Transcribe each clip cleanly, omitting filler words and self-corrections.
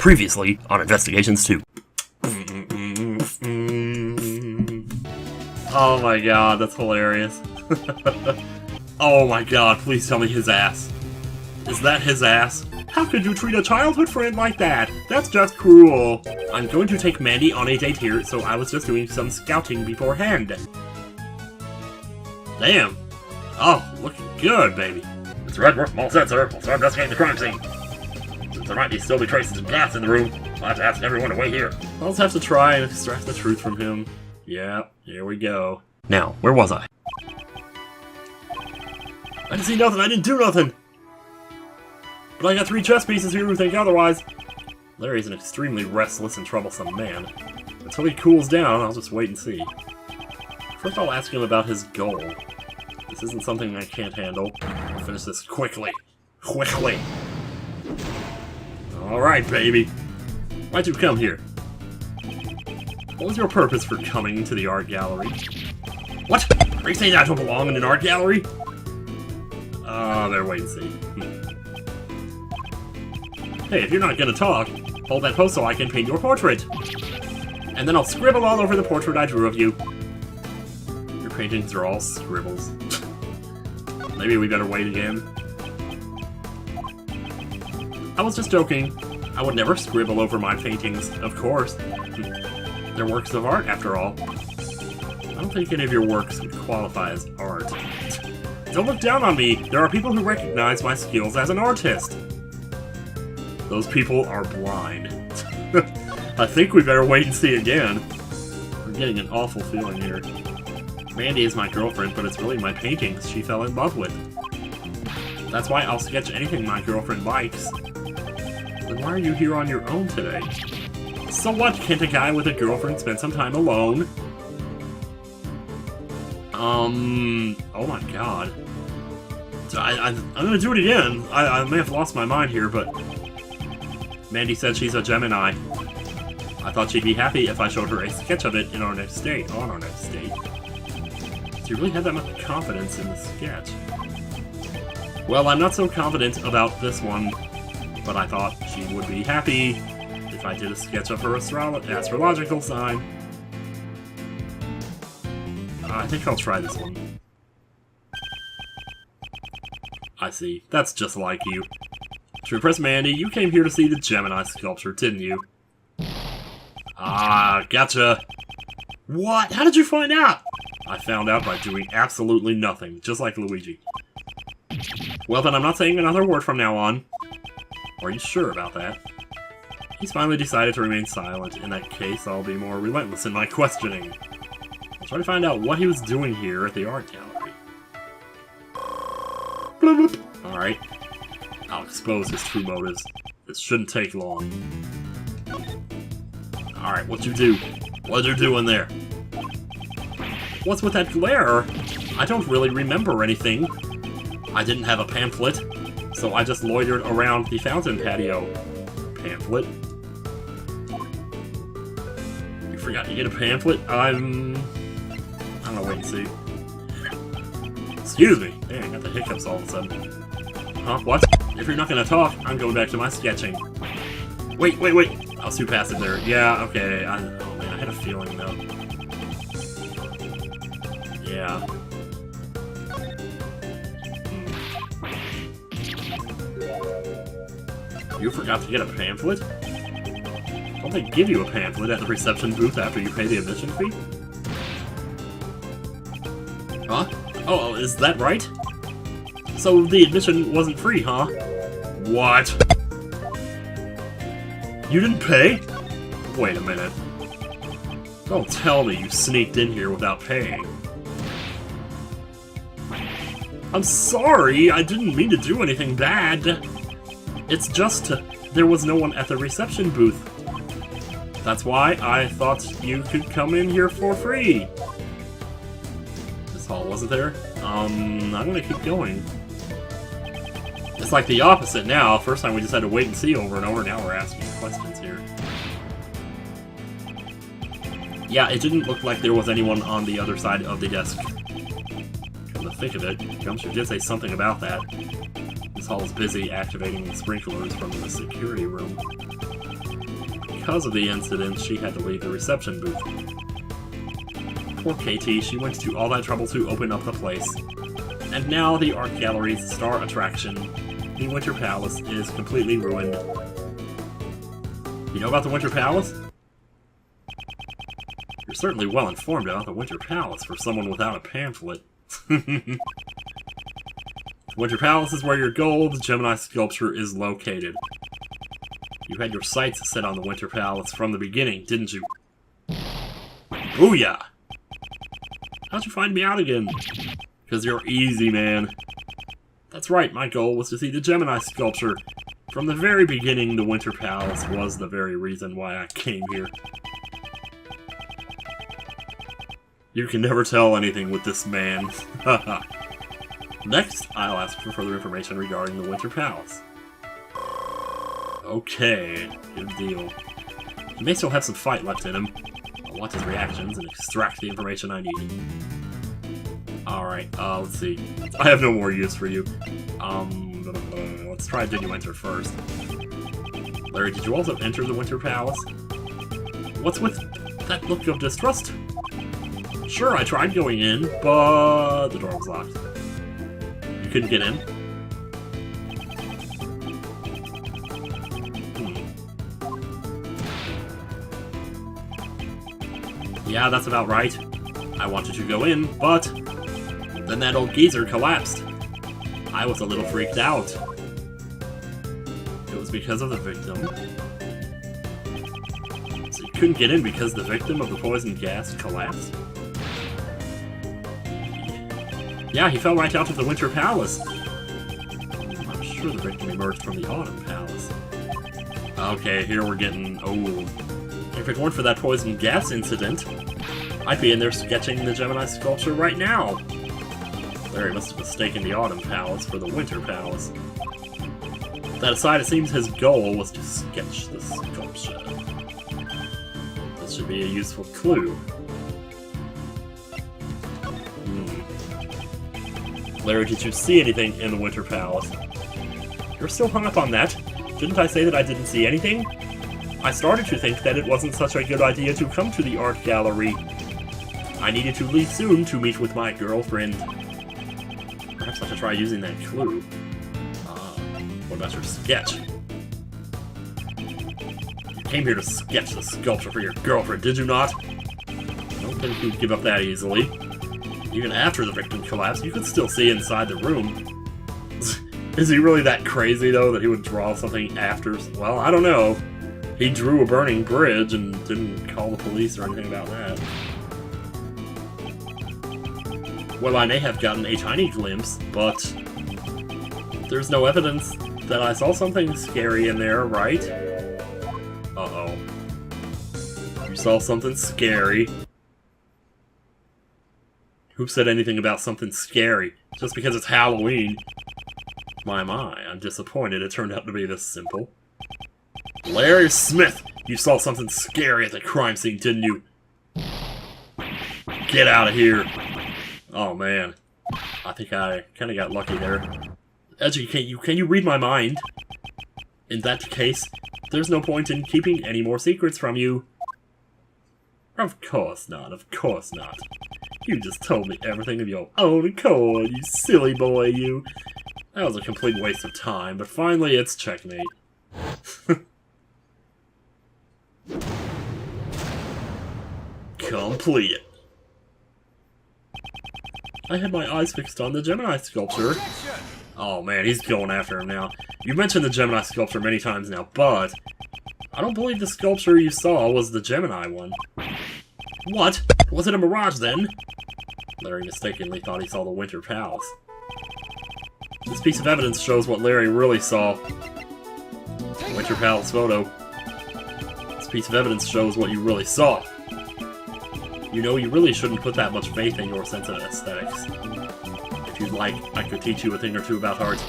Previously on Investigations 2. Oh my god, that's hilarious. Oh my god, please tell me his ass. Is that his ass? How could you treat a childhood friend like that? That's just cruel. I'm going to take Mandy on a date here, so I was just doing some scouting beforehand. Damn. Oh, looking good, baby. It's Redworth, I'm all set, sir. We'll start investigating the crime scene. Since there might still be traces of gas in the room, I'll have to ask everyone to wait here. I'll just have to try and extract the truth from him. Yeah, here we go. Now, where was I? I didn't see nothing, I didn't do nothing! But I got 3 chess pieces here who think otherwise. Larry's an extremely restless and troublesome man. Until he cools down, I'll just wait and see. First I'll ask him about his goal. This isn't something I can't handle. I'll finish this quickly. Quickly! Alright, baby. Why'd you come here? What was your purpose for coming to the art gallery? What? Are you saying I don't belong in an art gallery? Better wait and see. Hey, if you're not gonna talk, hold that post so I can paint your portrait. And then I'll scribble all over the portrait I drew of you. Your paintings are all scribbles. Maybe we better wait again. I was just joking. I would never scribble over my paintings, of course. They're works of art, after all. I don't think any of your works would qualify as art. Don't look down on me! There are people who recognize my skills as an artist! Those people are blind. I think we better wait and see again. I'm getting an awful feeling here. Mandy is my girlfriend, but it's really my paintings she fell in love with. That's why I'll sketch anything my girlfriend likes. Then why are you here on your own today? So what, can't a guy with a girlfriend spend some time alone? Oh my god. So I'm gonna do it again. I may have lost my mind here, but... Mandy said she's a Gemini. I thought she'd be happy if I showed her a sketch of it in our next date, on our next date. So you really had that much confidence in the sketch. Well, I'm not so confident about this one, but I thought she would be happy if I did a sketch of her astrological sign. I think I'll try this one. I see. That's just like you. To impress Mandy, you came here to see the Gemini sculpture, didn't you? Ah, gotcha. What? How did you find out? I found out by doing absolutely nothing, just like Luigi. Well then, I'm not saying another word from now on. Are you sure about that? He's finally decided to remain silent. In that case, I'll be more relentless in my questioning. I'll try to find out what he was doing here at the art gallery. Alright. I'll expose his true motives. This shouldn't take long. Alright, what'd you do? What'd you do in there? What's with that glare? I don't really remember anything. I didn't have a pamphlet, so I just loitered around the fountain patio. Pamphlet? You forgot to get a pamphlet? I don't know, wait and see. Excuse me. Dang, I got the hiccups all of a sudden. Huh? What? If you're not gonna talk, I'm going back to my sketching. Wait! I was too passive there. Yeah, okay. Oh man, I had a feeling though. Yeah. You forgot to get a pamphlet? Don't they give you a pamphlet at the reception booth after you pay the admission fee? Huh? Oh, is that right? So the admission wasn't free, huh? What? You didn't pay? Wait a minute. Don't tell me you sneaked in here without paying. I'm sorry, I didn't mean to do anything bad. It's just there was no one at the reception booth. That's why I thought you could come in here for free. This hall wasn't there? I'm gonna keep going. It's like the opposite now. First time we just had to wait and see over and over, now we're asking questions here. Yeah, it didn't look like there was anyone on the other side of the desk. Come to think of it, Gumshoe did say something about that. This hall is busy activating the sprinklers from the security room. because of the incident, she had to leave the reception booth. Poor KT, she went to all that trouble to open up the place. And now the art gallery's star attraction, the Winter Palace, is completely ruined. You know about the Winter Palace? You're certainly well informed about the Winter Palace for someone without a pamphlet. The Winter Palace is where your gold Gemini sculpture is located. You had your sights set on the Winter Palace from the beginning, didn't you? Booyah! How'd you find me out again? Because you're easy, man. That's right, my goal was to see the Gemini sculpture. From the very beginning, the Winter Palace was the very reason why I came here. You can never tell anything with this man. Haha. Next, I'll ask for further information regarding the Winter Palace. Okay, good deal. He may still have some fight left in him. I'll watch his reactions and extract the information I need. Alright, let's see. I have no more use for you. Let's try did you enter first. Larry, did you also enter the Winter Palace? What's with that look of distrust? Sure, I tried going in, but the door was locked. You couldn't get in? Yeah, that's about right. I wanted to go in, but then that old geezer collapsed. I was a little freaked out. It was because of the victim. So you couldn't get in because the victim of the poison gas collapsed? Yeah, he fell right out of the Winter Palace. I'm sure the victim emerged from the Autumn Palace. Okay, here we're getting... Oh. If it weren't for that poison gas incident, I'd be in there sketching the Gemini sculpture right now. Larry must have mistaken the Autumn Palace for the Winter Palace. That aside, it seems his goal was to sketch the sculpture. This should be a useful clue. Larry, did you see anything in the Winter Palace? You're still hung up on that. Didn't I say that I didn't see anything? I started to think that it wasn't such a good idea to come to the art gallery. I needed to leave soon to meet with my girlfriend. Perhaps I should try using that clue. What about your sketch? You came here to sketch the sculpture for your girlfriend, did you not? I don't think you'd give up that easily. Even after the victim collapsed, you could still see inside the room. Is he really that crazy, though, that he would draw something after? Well, I don't know. He drew a burning bridge and didn't call the police or anything about that. Well, I may have gotten a tiny glimpse, but there's no evidence that I saw something scary in there, right? Uh-oh. You saw something scary. Who said anything about something scary? Just because it's Halloween. My, I'm disappointed it turned out to be this simple. Larry Smith, you saw something scary at the crime scene, didn't you? Get out of here. Oh, man. I think I kind of got lucky there. Edgy, can you read my mind? In that case, there's no point in keeping any more secrets from you. Of course not, of course not. You just told me everything of your own accord, you silly boy, you. That was a complete waste of time, but finally it's checkmate. Complete. I had my eyes fixed on the Gemini sculpture. Oh man, he's going after him now. You mentioned the Gemini sculpture many times now, but I don't believe the sculpture you saw was the Gemini one. What? Was it a mirage then? Larry mistakenly thought he saw the Winter Palace. This piece of evidence shows what Larry really saw. Winter Palace photo. This piece of evidence shows what you really saw. You know, you really shouldn't put that much faith in your sense of aesthetics. If you'd like, I could teach you a thing or two about art.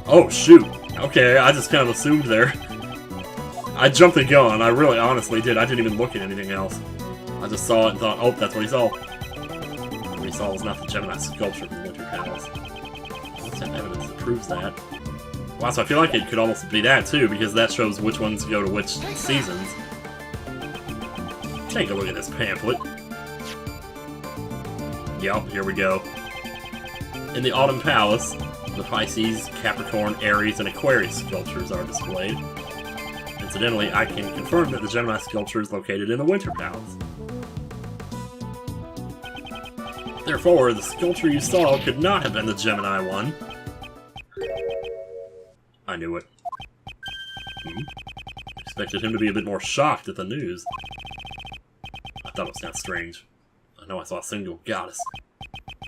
Oh, shoot. Okay, I just kind of assumed there. I jumped the gun, I really honestly did. I didn't even look at anything else. I just saw it and thought, oh, that's what he saw. What he saw was not the Gemini sculpture from the Winter Palace. What's that evidence that proves that? Wow, so I feel like it could almost be that too, because that shows which ones go to which seasons. Take a look at this pamphlet. Yep, here we go. In the Autumn Palace, the Pisces, Capricorn, Aries, and Aquarius sculptures are displayed. Incidentally, I can confirm that the Gemini sculpture is located in the Winter Palace. Therefore, the sculpture you saw could not have been the Gemini one. I knew it. Expected him to be a bit more shocked at the news. I thought it was kind of strange. I know I saw a single goddess.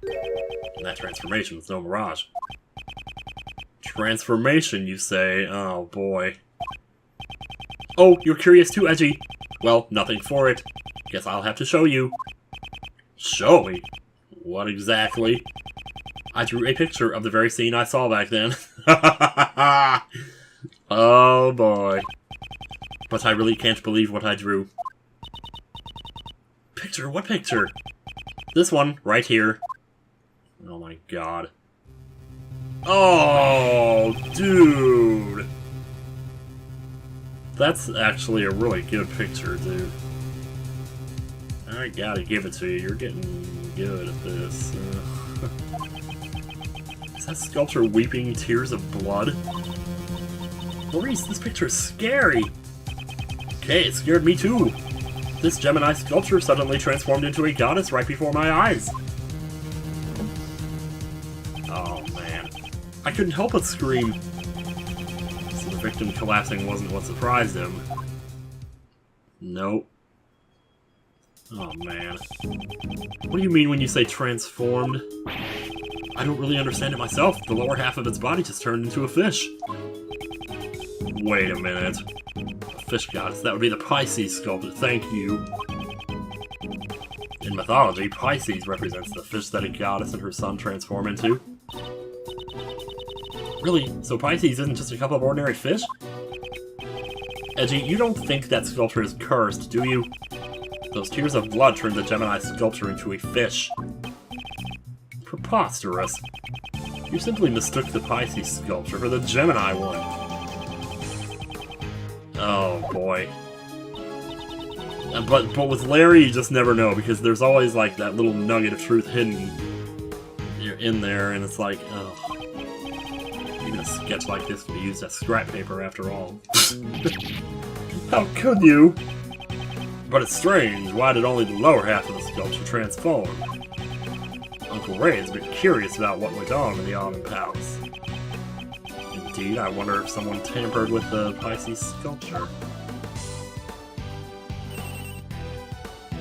And that transformation was no mirage. Transformation, you say? Oh, boy. Oh, you're curious too, Edgy? Well, nothing for it. Guess I'll have to show you. Show me? What exactly? I drew a picture of the very scene I saw back then. Oh, boy. But I really can't believe what I drew. Picture? What picture? This one, right here. Oh my god. Oh, dude! That's actually a really good picture, dude. I gotta give it to you. You're getting good at this. Is that sculpture weeping tears of blood? Maurice, this picture is scary! Okay, it scared me too. This Gemini sculpture suddenly transformed into a goddess right before my eyes. Oh man. I couldn't help but scream. So the victim collapsing wasn't what surprised him. Nope. Oh man. What do you mean when you say transformed? I don't really understand it myself. The lower half of its body just turned into a fish. Wait a minute. A fish goddess. That would be the Pisces sculpture. Thank you. In mythology, Pisces represents the fish that a goddess and her son transform into. Really? So Pisces isn't just a couple of ordinary fish? Edgy, you don't think that sculpture is cursed, do you? Those tears of blood turned the Gemini sculpture into a fish. Preposterous. You simply mistook the Pisces sculpture for the Gemini one. Oh boy. But with Larry, you just never know, because there's always like that little nugget of truth hidden in there, and it's like, oh. Even a sketch like this can be used as scrap paper after all. How could you? But it's strange, why did only the lower half of the sculpture transform? Uncle Ray is a bit curious about what went on in the Autumn Palace. Indeed, I wonder if someone tampered with the Pisces sculpture.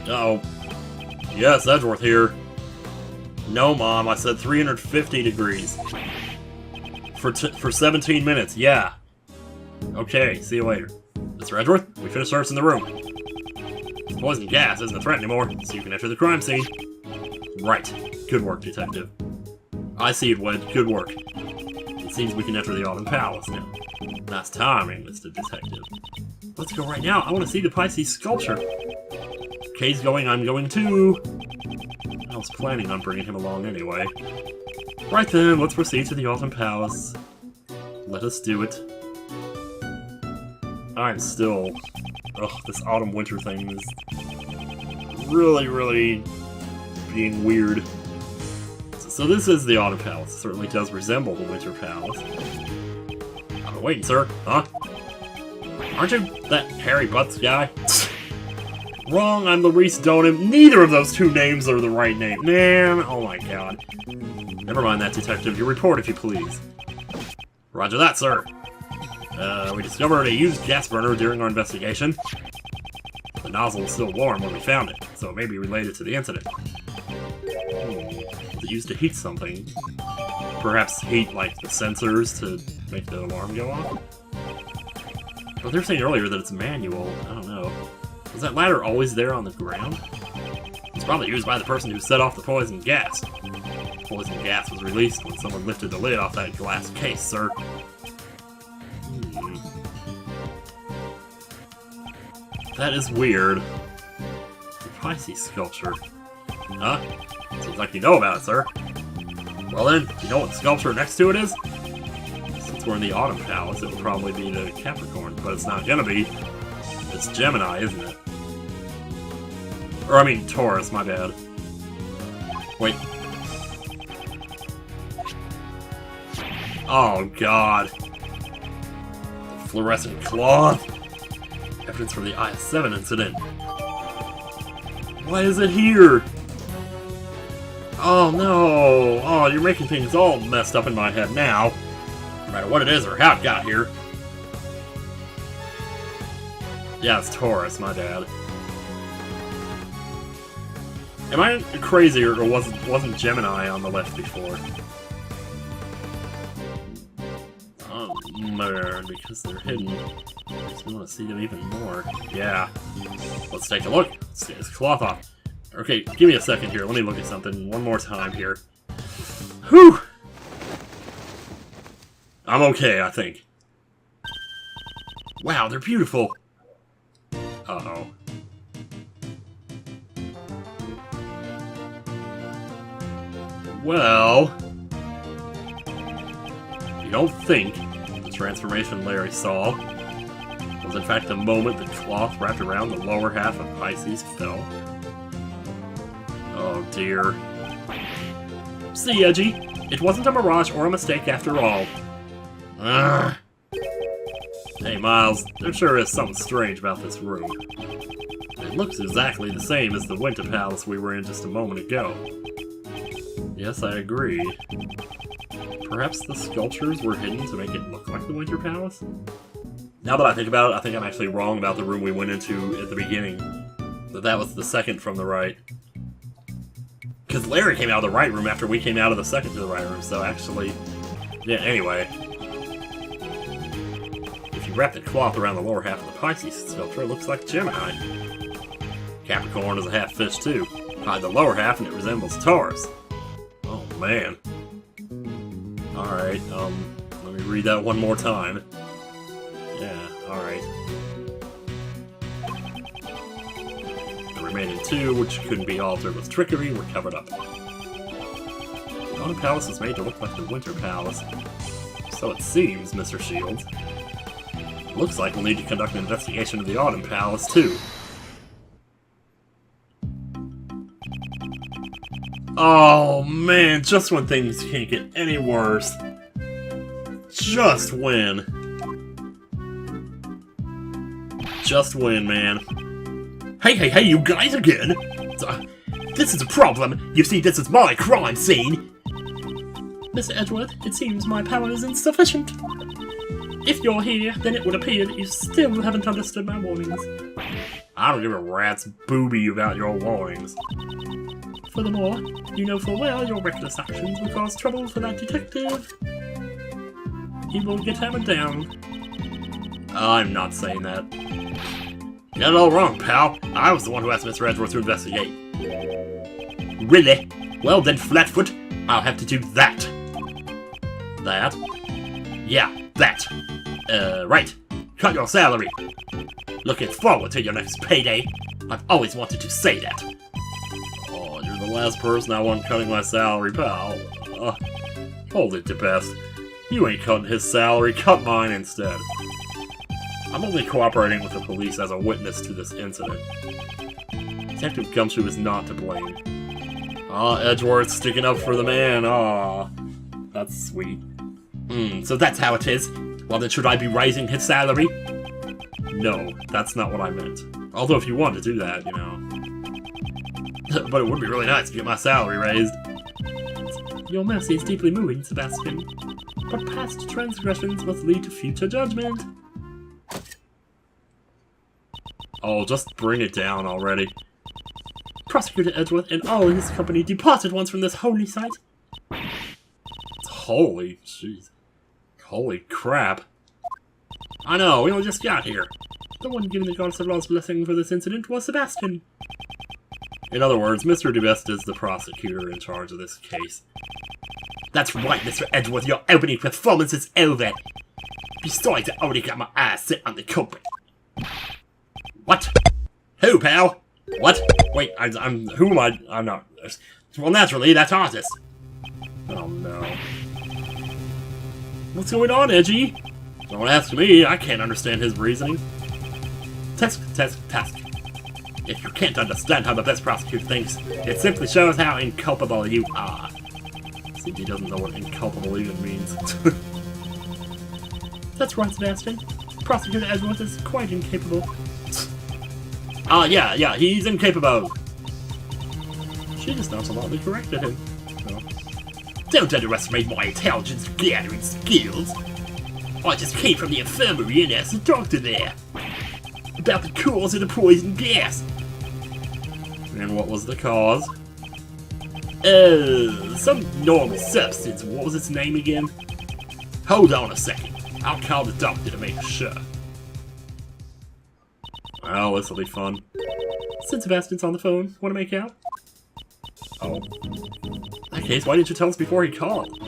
Uh-oh. Yes, Edgeworth here. No, Mom, I said 350 degrees. For 17 minutes, yeah. Okay, see you later. Mr. Edgeworth, we finished searching the room. Poison gas isn't a threat anymore, so you can enter the crime scene. Right. Good work, Detective. I see it, Wed. Good work. It seems we can enter the Autumn Palace now. Nice timing, Mr. Detective. Let's go right now. I want to see the Pisces sculpture. Kay's going, I'm going too. I was planning on bringing him along anyway. Right then, let's proceed to the Autumn Palace. Let us do it. I'm still... Ugh, this autumn-winter thing is really being weird. So this is the Autumn Palace. It certainly does resemble the Winter Palace. I'm waiting, sir. Huh? Aren't you that Harry Butts guy? Wrong, I'm Maurice Donham. Neither of those two names are the right name. Man, oh my god. Never mind that, Detective. Your report, if you please. Roger that, sir. We discovered a used gas burner during our investigation. The nozzle was still warm when we found it, so it may be related to the incident. Was it used to heat something? Perhaps heat, like, the sensors to make the alarm go off? But they were saying earlier that it's manual. I don't know. Was that ladder always there on the ground? It's probably used by the person who set off the poison gas. Poison gas was released when someone lifted the lid off that glass case, sir. That is weird. The Pisces sculpture. Huh? Seems like you know about it, sir. Well then, do you know what the sculpture next to it is? Since since we're in the Autumn Palace, it would probably be the Capricorn, but it's not gonna be. It's Gemini, isn't it? Or, I mean, Taurus, my bad. Wait. Oh, God. The fluorescent cloth. Evidence from the IS-7 incident. Why is it here? Oh, no. Oh, you're making things all messed up in my head now. No matter what it is or how it got here. Yeah, it's Taurus, my bad. Am I crazy, or wasn't Gemini on the left before? Oh, man, because they're hidden. I just want to see them even more. Yeah. Let's take a look. Let's get this cloth off. Okay, give me a second here. Let me look at something one more time here. Whew! I'm okay, I think. Wow, they're beautiful! Uh-oh. Well... You don't think the transformation Larry saw was in fact the moment the cloth wrapped around the lower half of Pisces fell? Oh dear. See, Edgy, it wasn't a mirage or a mistake after all. Ugh. Hey Miles, there sure is something strange about this room. It looks exactly the same as the Winter Palace we were in just a moment ago. Yes, I agree. Perhaps the sculptures were hidden to make it look like the Winter Palace? Now that I think about it, I think I'm actually wrong about the room we went into at the beginning. That was the second from the right. Because Larry came out of the right room after we came out of the second to the right room, so actually... Yeah, anyway. If you wrap the cloth around the lower half of the Pisces sculpture, it looks like Gemini. Capricorn is a half fish too. Hide the lower half and it resembles Taurus. Oh man. Alright, let me read that one more time. Yeah, alright. The remaining two, which couldn't be altered with trickery, were covered up. The Autumn Palace was made to look like the Winter Palace. So it seems, Mr. Shields. Looks like we'll need to conduct an investigation of the Autumn Palace, too. Oh, man, just when things can't get any worse. Just when. Just when, man. Hey, you guys again! This is a problem! You see, this is my crime scene! Mr. Edgeworth, it seems my power is insufficient. If you're here, then it would appear that you still haven't understood my warnings. I don't give a rat's booby about your warnings. Furthermore, you know full well your reckless actions will cause trouble for that detective. He will get hammered down. I'm not saying that. You got it all wrong, pal. I was the one who asked Mr. Edgeworth to investigate. Really? Well then, Flatfoot, I'll have to do that. That? Yeah, that. Right. Cut your salary. Looking forward to your next payday. I've always wanted to say that. Oh, you're the last person I want cutting my salary, pal. Hold it to best. You ain't cutting his salary, cut mine instead. I'm only cooperating with the police as a witness to this incident. Detective Gumshoe is not to blame. Edgeworth sticking up for the man, that's sweet. So that's how it is? Well then should I be raising his salary? No, that's not what I meant. Although if you want to do that, you know. But it would be really nice to get my salary raised. Your mercy is deeply moving, Sebastian. But past transgressions must lead to future judgment. Oh, just bring it down already. Prosecutor Edgeworth and all his company departed once from this holy site. It's holy, jeez. Holy crap. I know, we only just got here. The one giving the goddess of law's blessing for this incident was Sebastian. In other words, Mr. DeBest is the prosecutor in charge of this case. That's right, Mr. Edgeworth, your opening performance is over. Besides, I already got my eyes set on the culprit. What? Who, pal? What? Wait, who am I? I'm not. Well, naturally, that's artist. Oh no. What's going on, Edgy? Don't ask me, I can't understand his reasoning. Task. If you can't understand how the best prosecutor thinks, it simply shows how inculpable you are. CG doesn't know what inculpable even means. That's right, Sebastian. Prosecutor Edgeworth is quite incapable. Yeah, he's incapable. She just nonchalantly corrected him. No. Don't underestimate my intelligence-gathering skills. I just came from the infirmary and asked the doctor there about the cause of the poison gas. And what was the cause? Some normal substance. What was its name again? Hold on a second. I'll call the doctor to make sure. Well, this'll be fun. Since Sebastian's on the phone, wanna make out? Oh. In that case, why didn't you tell us before he called?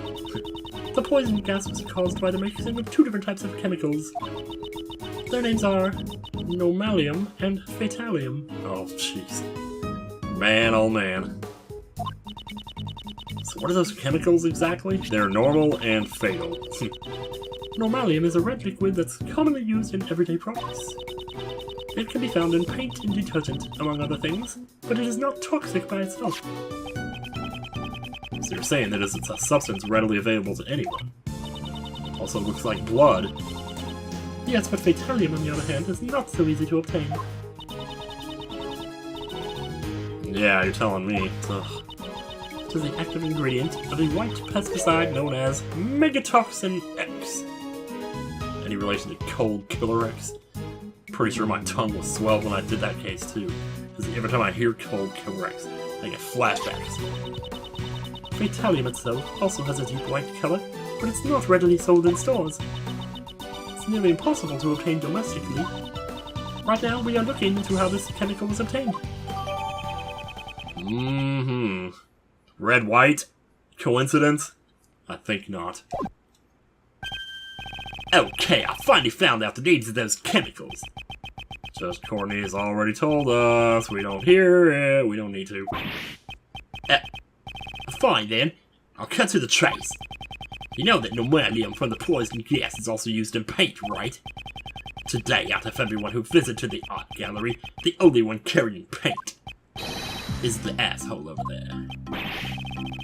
The poison gas was caused by the mixing of two different types of chemicals. Their names are normalium and fatalium. Oh, jeez. Man, oh man. So what are those chemicals exactly? They're normal and fatal. Normalium is a red liquid that's commonly used in everyday products. It can be found in paint and detergent, among other things, but it is not toxic by itself. So you're saying that it's a substance readily available to anyone. Also looks like blood. Yes, but fatalium, on the other hand, is not so easy to obtain. Yeah, you're telling me. Ugh. It is the active ingredient of a white pesticide known as Megatoxin X. Any relation to Cold Killer X? Pretty sure my tongue was swelled when I did that case too. Because every time I hear Cold Killer X, I get flashbacks. Fatalium itself also has a deep white color, but it's not readily sold in stores. It's nearly impossible to obtain domestically. Right now, we are looking into how this chemical was obtained. Red-white? Coincidence? I think not. Okay, I finally found out the names of those chemicals. Just Courtney has already told us. We don't hear it. We don't need to. Fine then. I'll cut to the chase. You know that normalium from the poison gas is also used in paint, right? Today, out of everyone who visited the art gallery, the only one carrying paint is the asshole over there.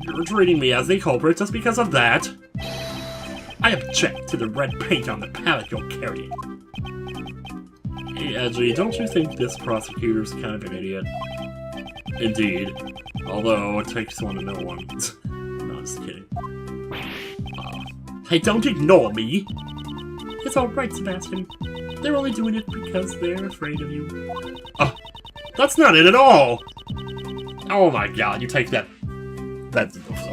You're treating me as the culprit just because of that? I object to the red paint on the palette you're carrying. Hey, Edgy, don't you think this prosecutor's kind of an idiot? Indeed. Although, it takes one to know one. No, I'm just kidding. Hey, don't ignore me! It's alright, Sebastian. They're only doing it because they're afraid of you. That's not it at all! Oh my god, you take that...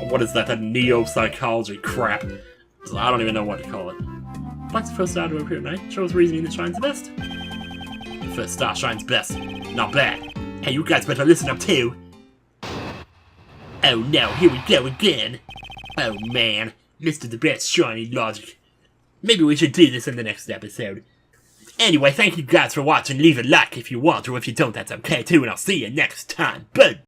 what is that? That neo-psychology crap. I don't even know what to call it. Black's the first star to appear at night. Shows reasoning that shines best. The first star shines best. Not bad. Hey, you guys better listen up too. Oh no, here we go again. Oh man, Mr. the Best Shiny Logic. Maybe we should do this in the next episode. Anyway, thank you guys for watching. Leave a like if you want, or if you don't, that's okay too, and I'll see you next time. Bye!